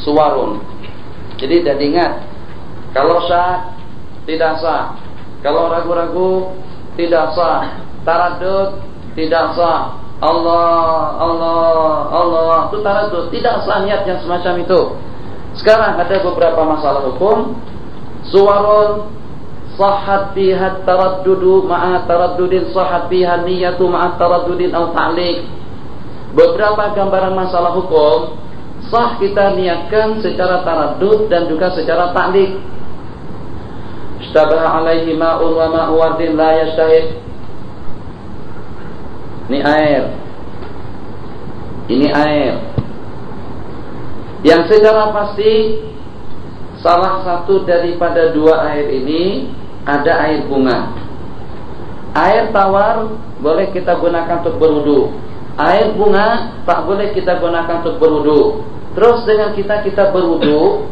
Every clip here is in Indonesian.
suwarun. Jadi dan ingat, kalau sah tidak sah, kalau ragu-ragu tidak sah, taraddud tidak sah. Allah, Allah, Allah, itu taraddud, tidak sah niat yang semacam itu. Sekarang ada beberapa masalah hukum. Suwarun sahhat fiha taraddudu ma'a taraddudin, sahhat fiha niyatu ma'a taraddudin atau ta'liq. Beberapa gambaran masalah hukum sah kita niatkan secara taraddud dan juga secara ta'liq. Ishtabaha alaihi ma'un wa ma'u wardin la yashtahid. Ini air. Ini air. Yang secara pasti salah satu daripada dua air ini ada air bunga. Air tawar boleh kita gunakan untuk berwudu. Air bunga tak boleh kita gunakan untuk berwudu. Terus dengan kita berwudu,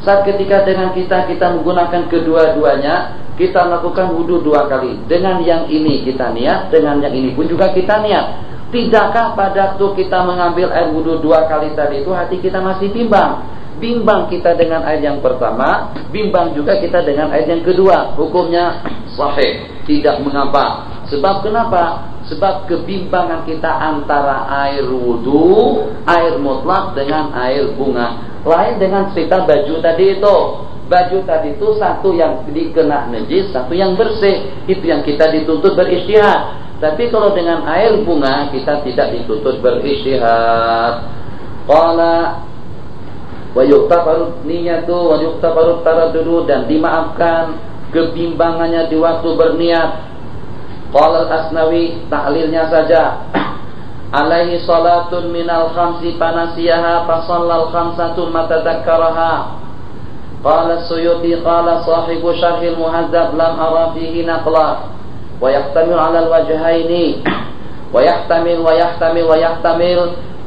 saat ketika dengan kita menggunakan kedua-duanya, kita lakukan wudu dua kali. Dengan yang ini kita niat, dengan yang ini pun juga kita niat. Tidakkah pada waktu kita mengambil air wudu dua kali tadi itu hati kita masih bimbang? Bimbang kita dengan air yang pertama, bimbang juga kita dengan air yang kedua. Hukumnya sahih, tidak mengapa. Sebab kenapa? Sebab kebimbangan kita antara air wudu, air mutlak dengan air bunga. Lain dengan cerita baju tadi itu. Baju tadi itu satu yang dikena najis, satu yang bersih. Itu yang kita dituntut beristihad. Tapi kalau dengan air bunga kita tidak dituntut beristihad. Qala wa yuktafaru niyatu wa yuktafaru taraddudu, dan dimaafkan kebimbangannya di waktu berniat. Qala al-Asnawi, taklilnya saja. Alaihi salatun minal khamsi panasiyaha fasallal khamsatun matadzakkaraha. Qala Suyuti qala sahibu syarhil muhadzab lam ara fihi naqla wa yahtamil 'ala al-wajhaini wa yahtamil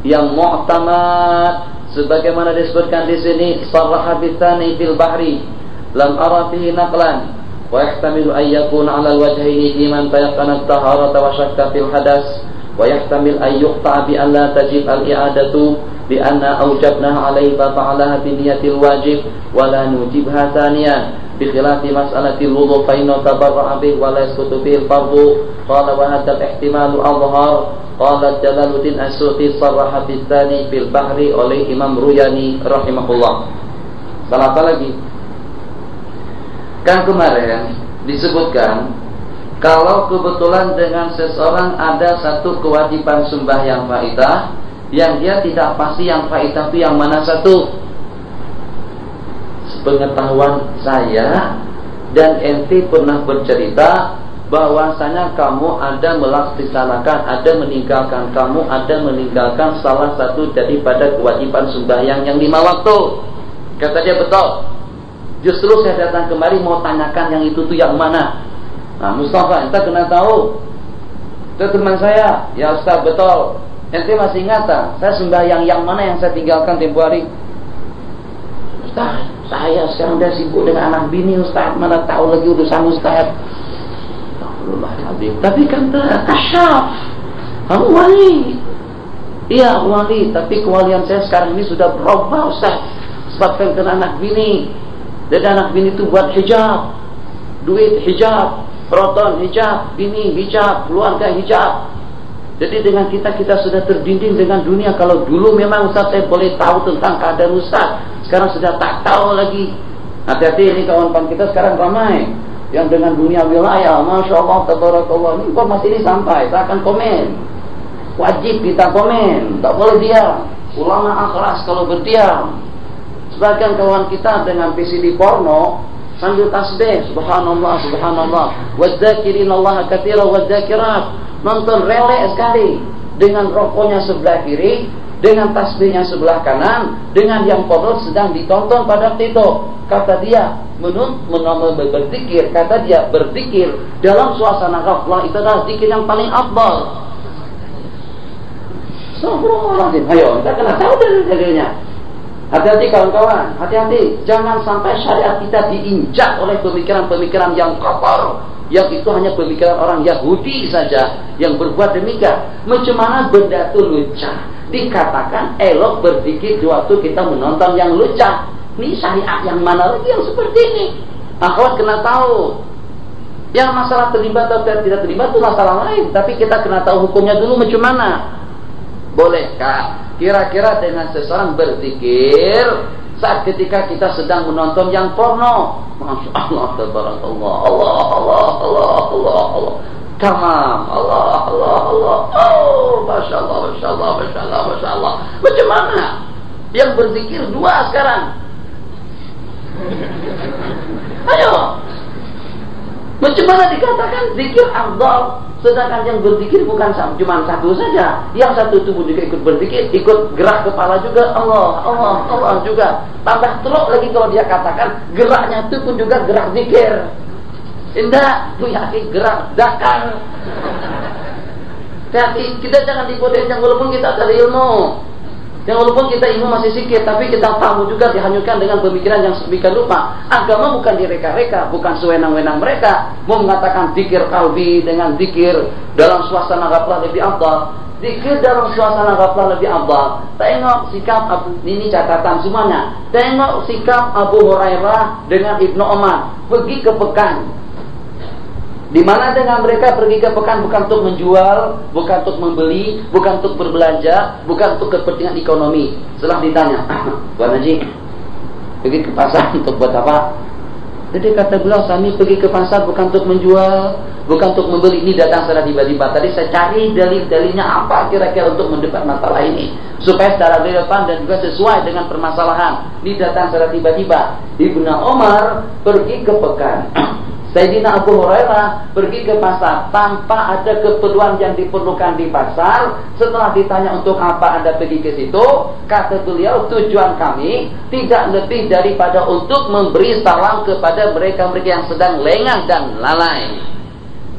yang mu'tamad sebagaimana disebutkan di sini sarraha bitsani fil bahri lam ara fihi naqlan wa yahtamilu an yakuna 'ala al-wajhaini liman tayaqqana at-taharata wa shakka fil hadas wa yahtamil an yuqta bi an la tajib al-i'adatu bi anna awjabnaha 'alaihi fa fa'alaha bi niyatil wajib wa la nujibha thaniyan bi khilafi mas'alatil wudu fa inna tabarra'a bihi wa la yasqutu bihi al-fardhu qala wa hadha al-ihtimalu adhhar. Qala Jalaluddin As-Suyuti sarraha bitsani fil bahri oleh Imam Ruyani rahimahullah. Salah apa lagi? Kan kemarin disebutkan kalau kebetulan dengan seseorang ada satu kewajiban sembahyang faidah yang dia tidak pasti yang faidah itu yang mana satu. Sepengetahuan saya dan ente pernah bercerita bahwasanya kamu ada melaksanakan, ada meninggalkan salah satu daripada kewajiban sembahyang yang 5 waktu. Kata dia betul. Justru saya datang kemari mau tanyakan yang itu tuh yang mana. Nah Mustafa, ente kena tahu. Itu teman saya. Ya Ustaz, betul. Ente masih ingat tak? Saya sembahyang yang mana yang saya tinggalkan tempoh hari? Ustaz, saya sekarang udah sibuk dengan anak bini Ustaz. Mana tahu lagi urusan Ustaz. Tapi kan kasyaf, kamu wali. Iya wali, tapi kewalian saya sekarang ini sudah berubah Ustaz. Sebab kan anak bini. Dan anak bini itu buat hijab, duit hijab, proton hijab, bini hijab, keluarga hijab. Jadi dengan kita sudah terdinding dengan dunia. Kalau dulu memang Ustaz saya boleh tahu tentang keadaan Ustaz, sekarang sudah tak tahu lagi. Hati-hati, ini kawan-kawan kita sekarang ramai yang dengan dunia wilayah, Masya Allah, tabarakallah. Ini informasi ini sampai, saya akan komen. Wajib kita komen, tak boleh diam. Ulama akhlas kalau berdiam. Sebagian kawan kita dengan PCD porno sambil tasbih, subhanallah, subhanallah, wadzakirinallaha katsira wadzakirat. Nonton relek sekali dengan rokoknya sebelah kiri, dengan tasbihnya sebelah kanan, dengan yang porno sedang ditonton pada waktu itu. Kata dia berzikir, kata dia berzikir dalam suasana ghaflah itu adalah zikir yang paling afdal. Astagfirullahaladzim. Ayo, kita kena tahu dalilnya. Hati-hati kawan-kawan, hati-hati. Jangan sampai syariat kita diinjak oleh pemikiran-pemikiran yang kotor, yang itu hanya pemikiran orang Yahudi saja yang berbuat demikian. Macam mana benda itu lucah, dikatakan elok berzikir di waktu kita menonton yang lucu. Ini syariat yang mana lagi yang seperti ini? Akhwat kena tahu. Yang masalah terlibat atau tidak terlibat itu masalah lain, tapi kita kena tahu hukumnya dulu macam mana. Bolehkah kira-kira dengan seseorang berzikir saat ketika kita sedang menonton yang porno? Masya Allah, tabarakallah, Allah, Allah, Allah, Allah, Allah. Tamam, Allah, Allah, Allah. Oh, Masya Allah, Masya Allah, Masya Allah, Masya Allah. Macam mana? Yang berzikir dua sekarang. Ayo. Macam mana dikatakan zikir afdal, sedangkan yang berzikir bukan cuma satu saja. Yang satu tubuh juga ikut berzikir, ikut gerak kepala juga, Allah, Allah, Allah juga. Tambah teruk lagi kalau dia katakan geraknya itu pun juga gerak zikir. Indah, tu yakin gerak zakar. Hati, kita jangan digodain walaupun kita ada ilmu. Yang walaupun kita ilmu masih sikit, tapi kita tahu juga dihanyutkan dengan pemikiran yang sedemikian rupa. Agama bukan direka-reka, bukan sewenang-wenang mereka. Mau mengatakan zikir kalbi dengan zikir dalam suasana ghaflah lebih afdal. Zikir dalam suasana ghaflah lebih afdal. Tengok sikap ini catatan semuanya. Tengok sikap Abu Hurairah dengan Ibnu Umar pergi ke Pekan. Di mana dengan mereka pergi ke Pekan bukan untuk menjual, bukan untuk membeli, bukan untuk berbelanja, bukan untuk kepentingan ekonomi. Setelah ditanya, Tuan Haji, pergi ke pasar untuk buat apa? Jadi kata beliau, kami pergi ke pasar bukan untuk menjual, bukan untuk membeli. Ini datang secara tiba-tiba. Tadi saya cari dalil-dalilnya apa kira-kira untuk mendebat masalah ini, supaya secara relevan dan juga sesuai dengan permasalahan. Ini datang secara tiba-tiba. Ibnu Umar pergi ke Pekan. Sayyidina Abu Hurairah pergi ke pasar tanpa ada keperluan yang diperlukan di pasar. Setelah ditanya untuk apa Anda pergi ke situ, kata beliau, tujuan kami tidak lebih daripada untuk memberi salam kepada mereka-mereka yang sedang lengah dan lalai.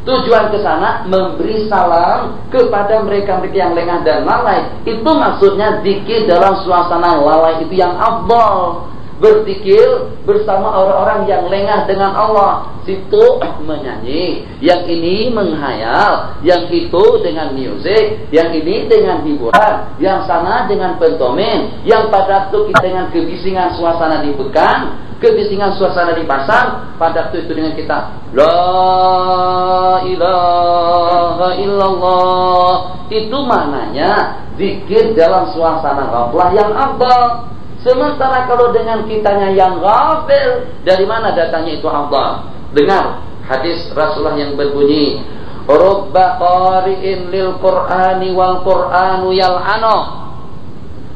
Tujuan ke sana memberi salam kepada mereka-mereka yang lengah dan lalai. Itu maksudnya zikir dalam suasana lalai itu yang afdal. Berzikir bersama orang-orang yang lengah dengan Allah. Situ menyanyi, yang ini menghayal, yang itu dengan musik, yang ini dengan hiburan, yang sana dengan pantomim, yang pada waktu kita dengan kebisingan suasana di Pekan, kebisingan suasana di pasar, pada waktu itu dengan kita La ilaha illallah. Itu maknanya zikir dalam suasana ghaflah yang afdal. Sementara kalau dengan kitanya yang ghafil, dari mana datanya itu afdal? Dengar hadis Rasulullah yang berbunyi, Rubba qari'in lil Qur'ani wal Qur'anu yal'anu.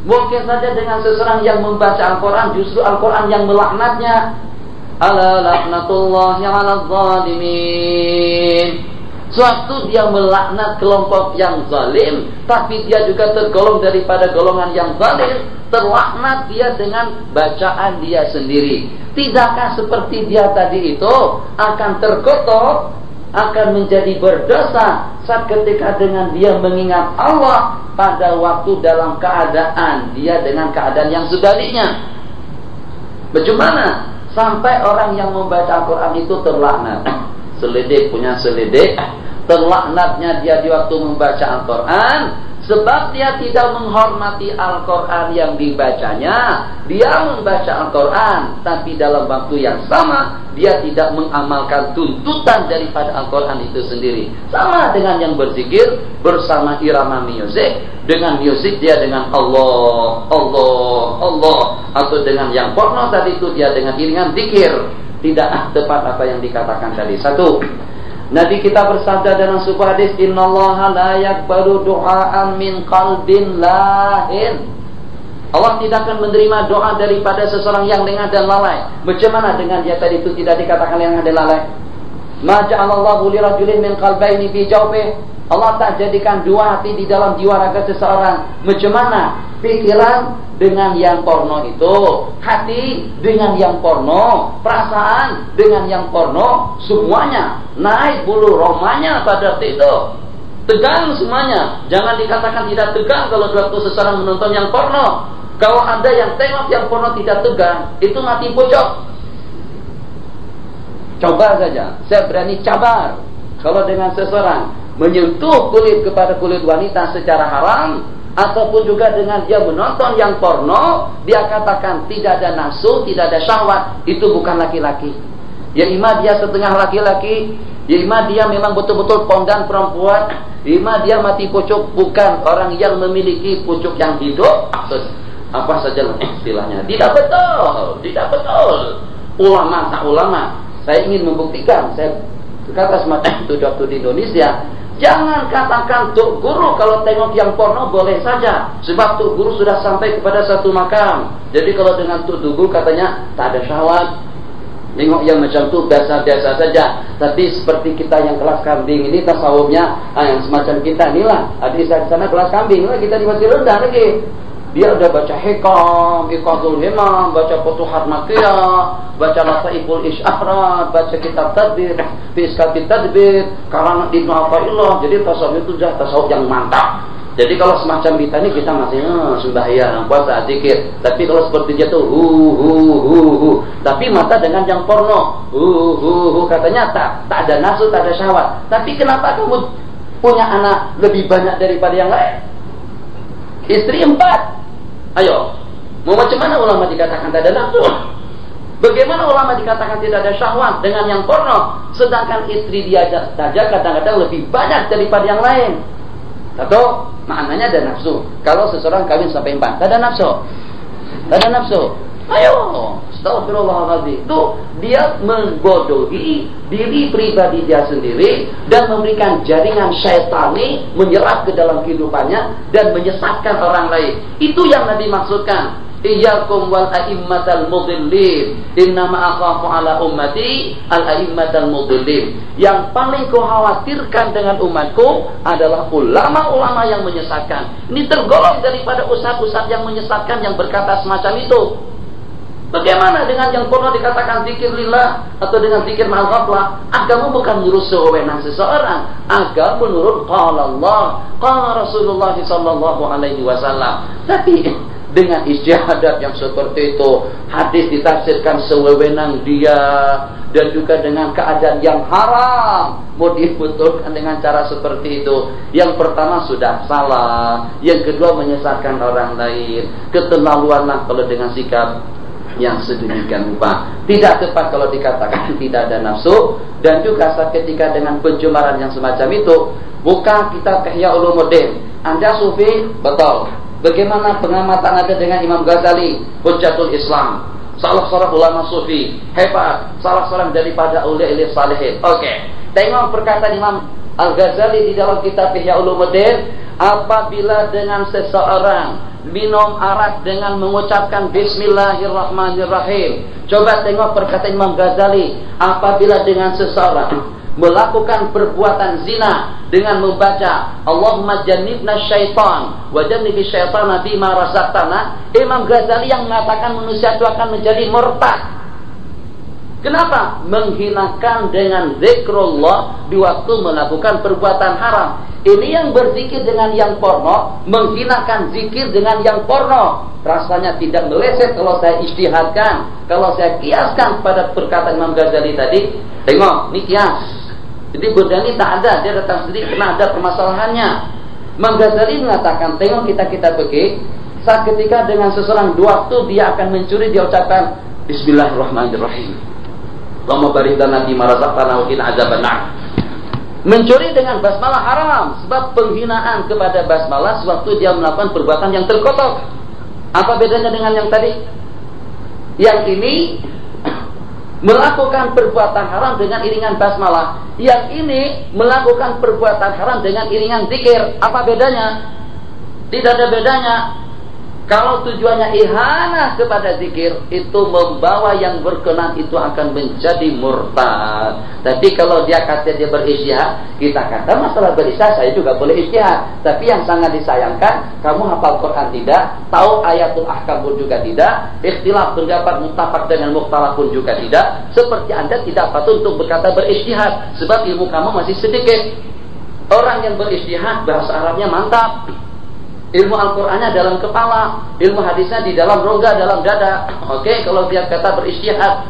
Mungkin saja dengan seseorang yang membaca Al-Quran, justru Al-Quran yang melaknatnya. Ala laknatullahi ala zalimin. Suatu dia melaknat kelompok yang zalim, tapi dia juga tergolong daripada golongan yang zalim. Terlaknat dia dengan bacaan dia sendiri. Tidakkah seperti dia tadi itu akan terkutuk, akan menjadi berdosa saat ketika dengan dia mengingat Allah pada waktu dalam keadaan dia dengan keadaan yang sebaliknya. Bagaimana sampai orang yang membaca Al-Quran itu terlaknat? Seledek punya seledek. Terlaknatnya dia di waktu membaca Al-Quran sebab dia tidak menghormati Al-Quran yang dibacanya. Dia membaca Al-Quran, tapi dalam waktu yang sama dia tidak mengamalkan tuntutan daripada Al-Quran itu sendiri. Sama dengan yang berzikir bersama irama musik. Dengan musik dia dengan Allah, Allah, Allah. Atau dengan yang porno tadi itu dia dengan iringan zikir. Tidak tepat apa yang dikatakan tadi. Satu, Nabi kita bersabda dalam sebuah hadis, Innallaha la yaqbalu du'aan min qalbin lahin. Allah tidak akan menerima doa daripada seseorang yang lengah dan lalai. Macam mana dengan dia tadi itu tidak dikatakan lengah dan lalai? Ma ja'alallahu li rajulin min qalbayni fi jawfihi. Allah tak jadikan dua hati di dalam jiwa raga seseorang. Macam mana? Pikiran dengan yang porno itu, hati dengan yang porno, perasaan dengan yang porno, semuanya naik bulu romanya pada waktu itu. Tegang semuanya. Jangan dikatakan tidak tegang kalau waktu seseorang menonton yang porno. Kalau ada yang tengok yang porno tidak tegang, itu mati pojok. Coba saja, saya berani cabar. Kalau dengan seseorang menyentuh kulit kepada kulit wanita secara haram, ataupun juga dengan dia menonton yang porno, dia katakan tidak ada nafsu, tidak ada syahwat, itu bukan laki-laki. Ya imma dia setengah laki-laki, ya imma dia memang betul-betul pondan perempuan, ya imma dia mati pucuk, bukan orang yang memiliki pucuk yang hidup. Apa saja istilahnya, tidak betul, tidak betul. Ulama tak ulama, saya ingin membuktikan. Saya kata semacam itu waktu di Indonesia, jangan katakan Tuk Guru kalau tengok yang porno boleh saja, sebab Tuk Guru sudah sampai kepada satu makam. Jadi kalau dengan Tuk Guru katanya tak ada syahwat, tengok yang macam itu biasa-biasa saja. Tapi seperti kita yang kelas kambing ini tasawufnya, yang semacam kita inilah. Adik saya di sana kelas kambing lah, kita masih rendah lagi. Dia udah baca hikam, iqadul himam, baca Futuhat Makkiyah, baca Lasaiful Isy'arat, baca kitab tadbir, Fiskati Tadbir, karangan Ibnu Athaillah. Jadi tasawuf itu sudah tasawuf yang mantap. Jadi kalau semacam kita ini kita masih sembahyang, puasa, zikir. Tapi kalau seperti dia tuh tapi mata dengan yang porno, katanya tak ada nafsu, tak ada syahwat. Tapi kenapa kamu punya anak lebih banyak daripada yang lain? Istri 4. Ayo, mau macam mana ulama dikatakan tak ada nafsu? Bagaimana ulama dikatakan tidak ada syahwat dengan yang porno, sedangkan istri dia saja kadang-kadang lebih banyak daripada yang lain? Atau maknanya ada nafsu. Kalau seseorang kawin sampai 4, tak ada nafsu. Tak ada nafsu. Ayo, astagfirullahaladzim. Itu dia membodohi diri pribadi dia sendiri dan memberikan jaringan syaitani menyerap ke dalam kehidupannya dan menyesatkan orang lain. Itu yang Nabi maksudkan. Iyyakum wal a'immatal mudhillin, innama akhafu ala ummati al a'immatal mudhillin. Yang paling kukhawatirkan dengan umatku adalah ulama-ulama yang menyesatkan. Ini tergolong daripada ustaz-ustaz yang menyesatkan yang berkata semacam itu. Bagaimana dengan yang pernah dikatakan zikir lillah atau dengan zikir ma'al ghaflah? Agama bukan menurut sewenang seseorang. Agama menurut qala Allah, qala Rasulullah sallallahu alaihi wasallam. Tapi dengan istihadat yang seperti itu, hadis ditafsirkan sewenang dia, dan juga dengan keadaan yang haram mau dibetulkan dengan cara seperti itu. Yang pertama sudah salah, yang kedua menyesatkan orang lain. Keterlaluanlah kalau dengan sikap yang sedemikian rupa. Tidak tepat kalau dikatakan tidak ada nafsu. Dan juga ketika dengan pencemaran yang semacam itu, buka kitab Ihya Ulumuddin. Anda sufi, betul. Bagaimana pengamatan Anda dengan Imam Ghazali, Hujjatul Islam, salah seorang ulama sufi hebat, salah seorang daripada auliya salihin. Oke. Tengok perkataan Imam Al-Ghazali di dalam kitab Ihya Ulumuddin, apabila dengan seseorang minum arak dengan mengucapkan Bismillahirrahmanirrahim. Coba tengok perkataan Imam Ghazali, apabila dengan seseorang melakukan perbuatan zina dengan membaca Allahumma jannibna syaitan wa jannibi syaitana bima razaqtana, Imam Ghazali yang mengatakan manusia itu akan menjadi murtad. Kenapa? Menghinakan dengan zikrullah di waktu melakukan perbuatan haram. Ini yang berzikir dengan yang porno, menghinakan zikir dengan yang porno. Rasanya tidak meleset kalau saya ijtihadkan, kalau saya kiaskan pada perkataan Imam Ghazali tadi. Tengok, ini kias. Jadi berdani tak ada, dia datang sendiri karena ada permasalahannya. Imam Ghazali mengatakan, tengok kita pergi, saat ketika dengan seseorang dua waktu dia akan mencuri, dia ucapkan Bismillahirrahmanirrahim. Allahumma barik lana fi ma razaqtana wa qina adzabannar. Mencuri dengan basmalah haram, sebab penghinaan kepada basmalah sewaktu dia melakukan perbuatan yang terkotok. Apa bedanya dengan yang tadi? Yang ini melakukan perbuatan haram dengan iringan basmalah. Yang ini melakukan perbuatan haram dengan iringan zikir. Apa bedanya? Tidak ada bedanya. Kalau tujuannya ihanah kepada zikir, itu membawa yang berkenan itu akan menjadi murtad. Tapi kalau dia kata dia beristihad, kita kata masalah beristihad saya juga boleh istihad. Tapi yang sangat disayangkan, kamu hafal Quran tidak, tahu ayatul ahkam pun juga tidak, ikhtilaf pendapat muttafaq dengan mukhtalaf pun juga tidak. Seperti Anda tidak patut untuk berkata beristihad, sebab ilmu kamu masih sedikit. Orang yang beristihad bahasa Arabnya mantap, ilmu Al-Qurannya dalam kepala, ilmu hadisnya di dalam rongga, dalam dada. Oke, kalau dia kata beristihad.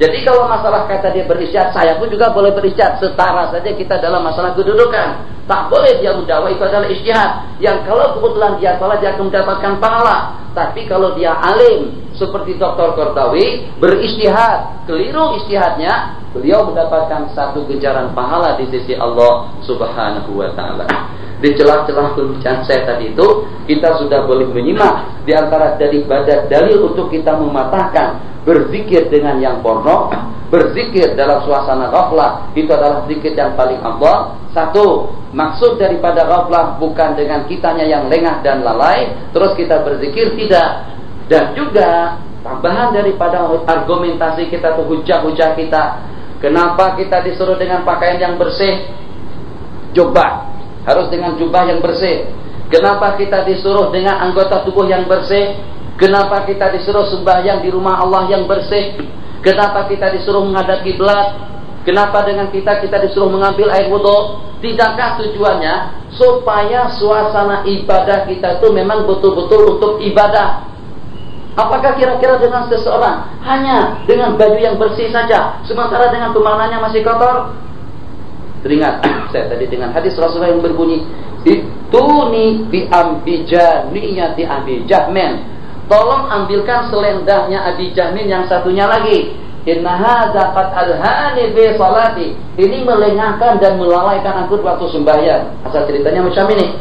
Jadi kalau masalah kata dia beristihad, saya pun juga boleh beristihad. Setara saja kita dalam masalah kedudukan. Tak boleh dia mendakwah itu adalah istihad. Yang kalau kebetulan dia salah, dia akan mendapatkan pahala. Tapi kalau dia alim seperti Dr. Qardawi beristihad, keliru istihadnya, beliau mendapatkan satu ganjaran pahala di sisi Allah Subhanahu wa taala. Di celah-celah pembicaraan saya tadi itu, kita sudah boleh menyimak di antara daripada dalil untuk kita mematahkan berzikir dengan yang porno, berzikir dalam suasana ghaflah, itu adalah zikir yang paling afdal. Satu, maksud daripada ghaflah bukan dengan kitanya yang lengah dan lalai, terus kita berzikir, tidak. Dan juga tambahan daripada argumentasi kita atau hujah-hujah kita, kenapa kita disuruh dengan pakaian yang bersih? Jubah, harus dengan jubah yang bersih. Kenapa kita disuruh dengan anggota tubuh yang bersih? Kenapa kita disuruh sembahyang di rumah Allah yang bersih? Kenapa kita disuruh menghadap kiblat? Kenapa dengan kita disuruh mengambil air wudu? Tidakkah tujuannya supaya suasana ibadah kita itu memang betul-betul untuk ibadah? Apakah kira-kira dengan seseorang hanya dengan baju yang bersih saja, sementara dengan tumanannya masih kotor? Teringat saya tadi dengan hadis Rasulullah yang berbunyi, "Ituni bi ambijaniyati Abi Jahmin." Tolong ambilkan selendangnya Abi Jahmin yang satunya lagi. Inna hadza qad alhani fi salati. Ini melengahkan dan melalaikan aku waktu sembahyang. Asal ceritanya macam ini.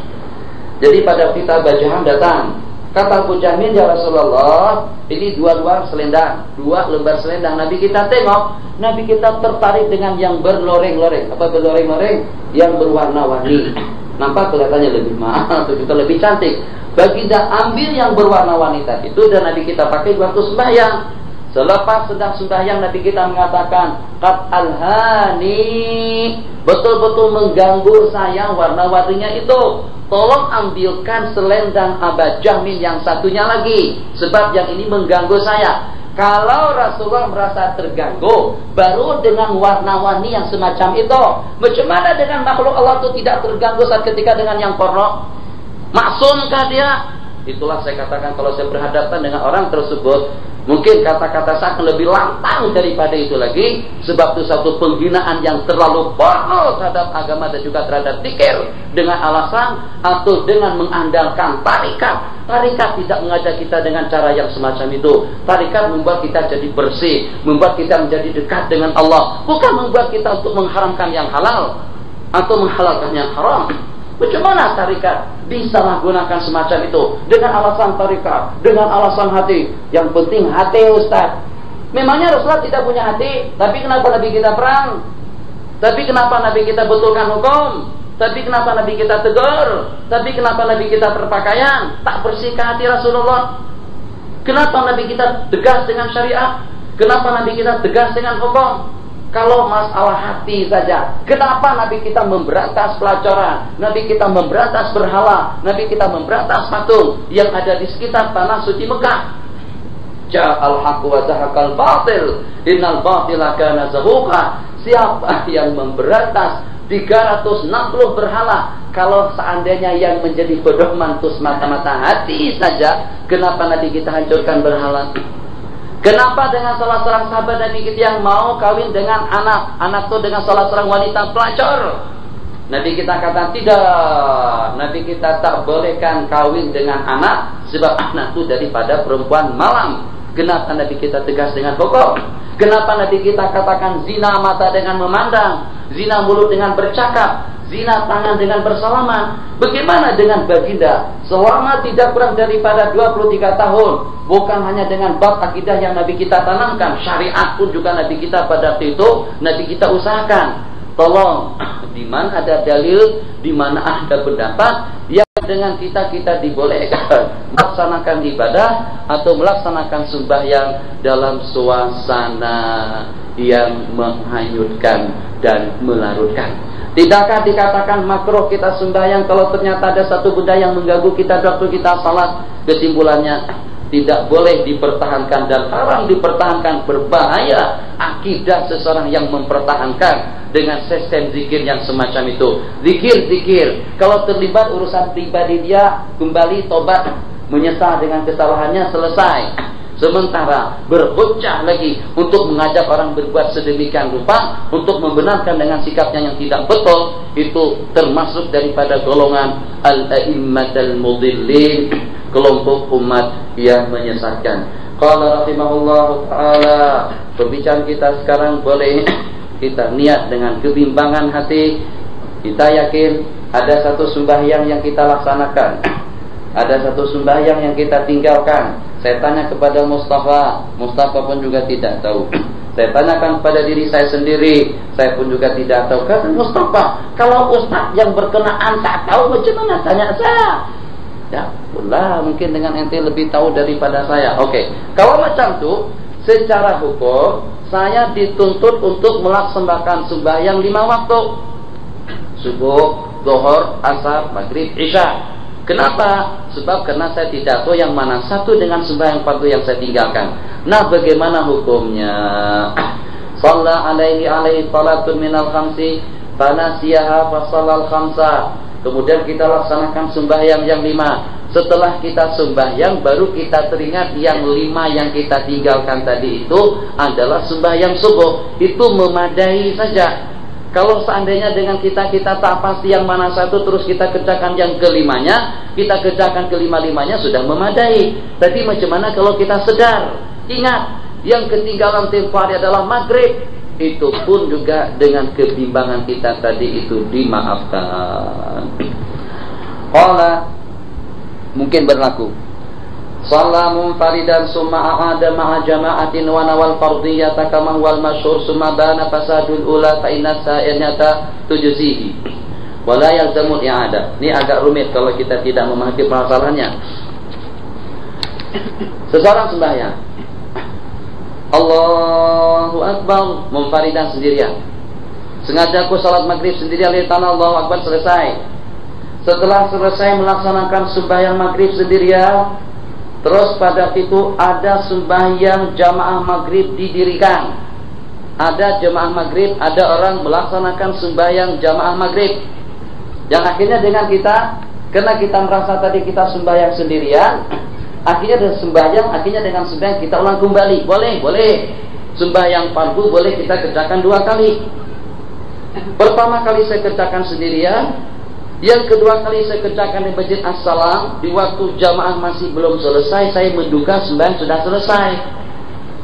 Jadi pada kita bajahan datang. Kata Abu Jahmin, ya Rasulullah, ini dua selendang, 2 lembar selendang. Nabi kita tengok, Nabi kita tertarik dengan yang berloreng-loreng. Apa berloreng-loreng? Yang berwarna-warni. Nampak kelihatannya lebih mahal atau juga lebih cantik. Baginda ambil yang berwarna-warni tadi itu dan Nabi kita pakai waktu sembahyang. Selepas sedang sembahyang, Nabi kita mengatakan, qad alhani, betul-betul mengganggu saya warna-warninya itu. Tolong ambilkan selendang Aba Jahmin yang satunya lagi, sebab yang ini mengganggu saya. Kalau Rasulullah merasa terganggu baru dengan warna-warni yang semacam itu, macam mana dengan makhluk Allah itu tidak terganggu saat ketika dengan yang porno? Maksumkah dia? Itulah saya katakan, kalau saya berhadapan dengan orang tersebut, mungkin kata-kata saya akan lebih lantang daripada itu lagi, sebab itu satu penghinaan yang terlalu porno terhadap agama dan juga terhadap zikir, dengan alasan atau dengan mengandalkan tarikat. Tarikat tidak mengajak kita dengan cara yang semacam itu. Tarikat membuat kita jadi bersih, membuat kita menjadi dekat dengan Allah, bukan membuat kita untuk mengharamkan yang halal atau menghalalkan yang haram. Bagaimana tarikat bisa menggunakan semacam itu dengan alasan tarikat, dengan alasan hati? Yang penting hati, Ustaz. Memangnya Rasulullah tidak punya hati? Tapi kenapa Nabi kita perang? Tapi kenapa Nabi kita betulkan hukum? Tapi kenapa Nabi kita tegur? Tapi kenapa Nabi kita berpakaian? Tak bersihkah hati Rasulullah? Kenapa Nabi kita tegas dengan syariat? Kenapa Nabi kita tegas dengan hukum? Kalau masalah hati saja, kenapa Nabi kita memberantas pelacuran? Nabi kita memberantas berhala? Nabi kita memberantas patung yang ada di sekitar tanah suci Mekah? Ja'al haqqu wa zahaqal batil, innal batila kana zahuqa. Siapa yang memberantas 360 berhala? Kalau seandainya yang menjadi pedoman itu semata-mata hati saja, kenapa Nabi kita hancurkan berhala? Kenapa dengan salah seorang sahabat Nabi kita yang mau kawin dengan anak itu dengan salah seorang wanita pelacur? Nabi kita kata tidak. Nabi kita tak bolehkan kawin dengan anak, sebab anak itu daripada perempuan malam. Kenapa Nabi kita tegas dengan hukum? Kenapa Nabi kita katakan zina mata dengan memandang, zina mulut dengan bercakap, zina tangan dengan bersalaman? Bagaimana dengan baginda selama tidak kurang daripada 23 tahun? Bukan hanya dengan bab akidah yang Nabi kita tanamkan, syariat pun juga Nabi kita pada waktu itu Nabi kita usahakan. Tolong, di mana ada dalil, di mana ada pendapat yang dengan kita dibolehkan melaksanakan ibadah atau melaksanakan sembahyang dalam suasana yang menghanyutkan dan melarutkan. Tidakkah dikatakan makruh kita sembahyang kalau ternyata ada satu benda yang mengganggu kita waktu kita salat? Kesimpulannya, tidak boleh dipertahankan dan haram dipertahankan. Berbahaya akidah seseorang yang mempertahankan dengan sistem zikir yang semacam itu. Zikir, kalau terlibat urusan pribadi dia, kembali tobat, menyesal dengan kesalahannya, selesai. Sementara berhujjah lagi untuk mengajak orang berbuat sedemikian rupa, untuk membenarkan dengan sikapnya yang tidak betul, itu termasuk daripada golongan al-a'immatul mudillin, kelompok umat yang menyesatkan. Qala rahimahullahu ta'ala, pembicaraan kita sekarang boleh kita niat dengan kebimbangan hati. Kita yakin ada satu sembahyang yang kita laksanakan, ada satu sembahyang yang kita tinggalkan. Saya tanya kepada Mustafa pun juga tidak tahu. Saya tanyakan kepada diri saya sendiri, saya pun juga tidak tahu. Kata Mustafa, kalau Ustaz yang berkenaan tak tahu, macam mana tanya saya? Ya, pula mungkin dengan ente lebih tahu daripada saya. Oke, kalau macam tu, secara hukum saya dituntut untuk melaksanakan sembahyang 5 waktu: subuh, zuhur, asar, maghrib, isya. Kenapa? Sebab karena saya tidak tahu yang mana satu dengan sembahyang fardu yang saya tinggalkan. Nah, bagaimana hukumnya? Shalla alaihi salatun minal khamsi fanasiyaha fa shallal khamsa. Kemudian kita laksanakan sembahyang yang 5. Setelah kita sembahyang, baru kita teringat yang 5 yang kita tinggalkan tadi itu adalah sembahyang subuh. Itu memadai saja. Kalau seandainya dengan kita tak pasti yang mana satu, terus kita kerjakan yang kelimanya, kita kerjakan kelima-limanya, sudah memadai. Tapi macam mana kalau kita sedar, ingat yang ketinggalan tempo hari adalah maghrib, itu pun juga dengan kebimbangan kita tadi itu dimaafkan. Qala, mungkin berlaku Salamun faridan summa a'ada ma'a jama'atin wa nawal fardiyata kama huwal masyhur summa bana fasadul ula fa inna sa'inata tujzihi wa la yalzamul i'adah. Ini agak rumit kalau kita tidak memahami permasalahannya. Seseorang sembahyang Allahu Akbar munfaridan sendirian. Sengaja aku salat maghrib sendirian, lihat Allahu Akbar, selesai. Setelah selesai melaksanakan sembahyang maghrib sendirian, terus pada itu ada sembahyang jamaah maghrib didirikan. Ada jamaah maghrib, ada orang melaksanakan sembahyang jamaah maghrib. Yang akhirnya dengan kita, karena kita merasa tadi kita sembahyang sendirian, akhirnya dengan sembahyang kita ulang kembali. Boleh. Sembahyang fardu boleh kita kerjakan 2 kali. Pertama kali saya kerjakan sendirian, yang kedua kali saya kerjakan di Masjid As-Salam. Di waktu jamaah masih belum selesai, saya menduga sembahyang sudah selesai.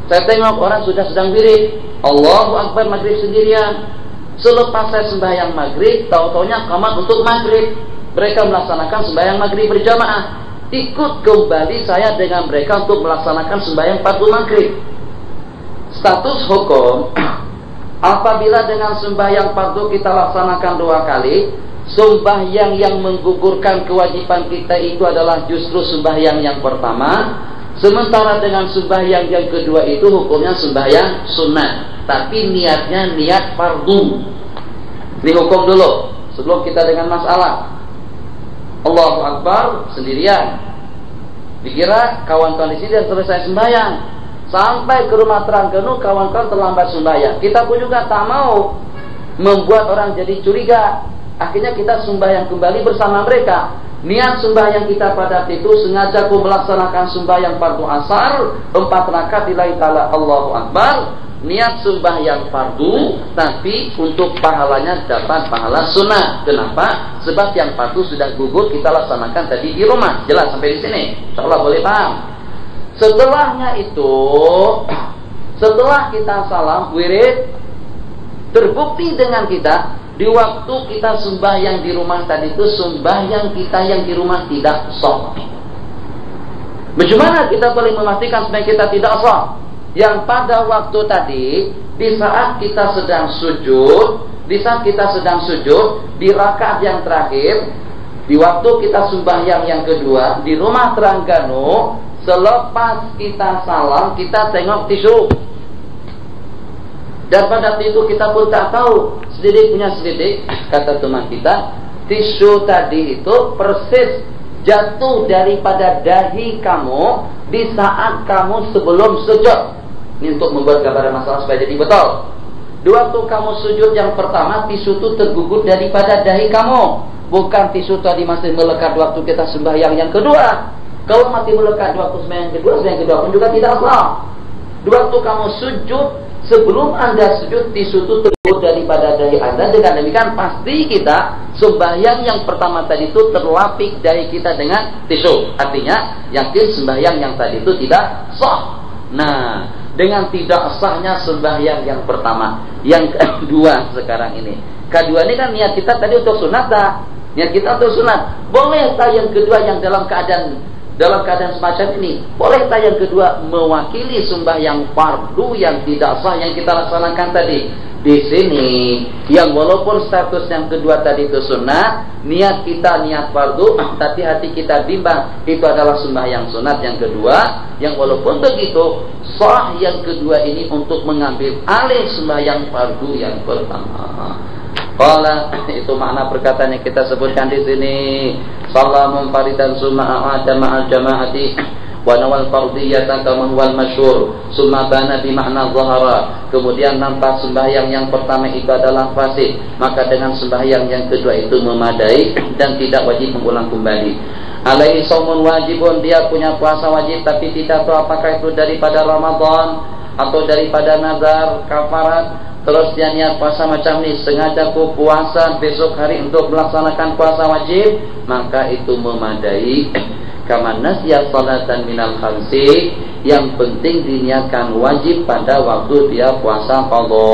Saya tengok orang sudah sedang wirid, Allahu Akbar maghrib sendirian. Selepas saya sembahyang maghrib, tahu-taunya qamat untuk maghrib. Mereka melaksanakan sembahyang maghrib berjamaah. Ikut kembali saya dengan mereka untuk melaksanakan sembahyang fardu maghrib. Status hukum, apabila dengan sembahyang fardu kita laksanakan 2 kali, sembahyang yang menggugurkan kewajiban kita itu adalah justru sembahyang yang pertama. Sementara dengan sembahyang yang kedua itu hukumnya sembahyang sunnah, tapi niatnya niat fardu. Ini hukum dulu sebelum kita dengan masalah. Allahu Akbar sendirian, dikira kawan-kawan di sini selesai sembahyang, sampai ke rumah Terangganu kawan-kawan terlambat sembahyang. Kita pun juga tak mau membuat orang jadi curiga. Akhirnya kita sembahyang kembali bersama mereka. Niat sembahyang kita pada itu sengaja aku melaksanakan sembahyang fardu asar 4 rakaat lillahi ta'ala Allahu Akbar. Niat sembahyang fardu, tapi untuk pahalanya dapat pahala sunnah. Kenapa? Sebab yang fardu sudah gugur, kita laksanakan tadi di rumah. Jelas sampai di sini? Insyaallah boleh paham. Setelahnya itu, setelah kita salam wirid, terbukti dengan kita di waktu kita sembahyang di rumah tadi itu sembahyang kita yang di rumah tidak sah. Bagaimana kita boleh memastikan sembahyang kita tidak sah? Yang pada waktu tadi, di saat kita sedang sujud, di rakaat yang terakhir, di waktu kita sembahyang yang kedua di rumah Terangganu, selepas kita salam kita tengok tisu. Dan pada waktu itu kita pun tak tahu, selidik punya selidik, kata teman kita, tisu tadi itu persis jatuh daripada dahi kamu di saat kamu sebelum sujud. Ini untuk membuat gambaran masalah supaya jadi betul. Di waktu kamu sujud yang pertama, tisu itu tergugur daripada dahi kamu, bukan tisu tadi masih melekat waktu kita sembahyang yang kedua. Kalau mati melekat di waktu sembahyang kedua pun juga tidak sah. Di waktu kamu sujud, sebelum Anda sujud, tisu itu terbuat daripada dahi Anda. Dengan demikian pasti kita sembahyang yang pertama tadi itu terlapik dahi kita dengan tisu. Artinya yakin sembahyang yang tadi itu tidak sah. Nah, dengan tidak sahnya sembahyang yang pertama, yang kedua sekarang ini. Kedua ini kan niat kita tadi untuk sunat dah. Niat kita untuk sunat. Boleh tak yang kedua yang dalam keadaan semacam ini? Boleh tak yang kedua mewakili sembahyang fardu yang tidak sah yang kita laksanakan tadi? Di sini yang walaupun status yang kedua tadi itu sunat, niat kita niat fardu, tapi hati kita bimbang itu adalah sembahyang sunat yang kedua, yang walaupun begitu sah yang kedua ini untuk mengambil alih sembahyang fardu yang pertama. Qala, itu makna perkataan yang kita sebutkan di sini. Salamun faridan summa a'ada ma'al jama'ati wa nawal fardiyata kama huwal masyhur summa bana bi makna zahara. Kemudian nampak sembahyang yang pertama itu adalah fasih, maka dengan sembahyang yang kedua itu memadai dan tidak wajib mengulang kembali. Alaihi shaumun wajibun, dia punya puasa wajib tapi tidak tahu apakah itu daripada Ramadan atau daripada nazar kafarat. Terus dia niat puasa macam ni, sengaja ku puasa besok hari untuk melaksanakan puasa wajib, maka itu memadai. Kama nasya salatan minal khamsi, yang penting diniatkan wajib pada waktu dia puasa qadha.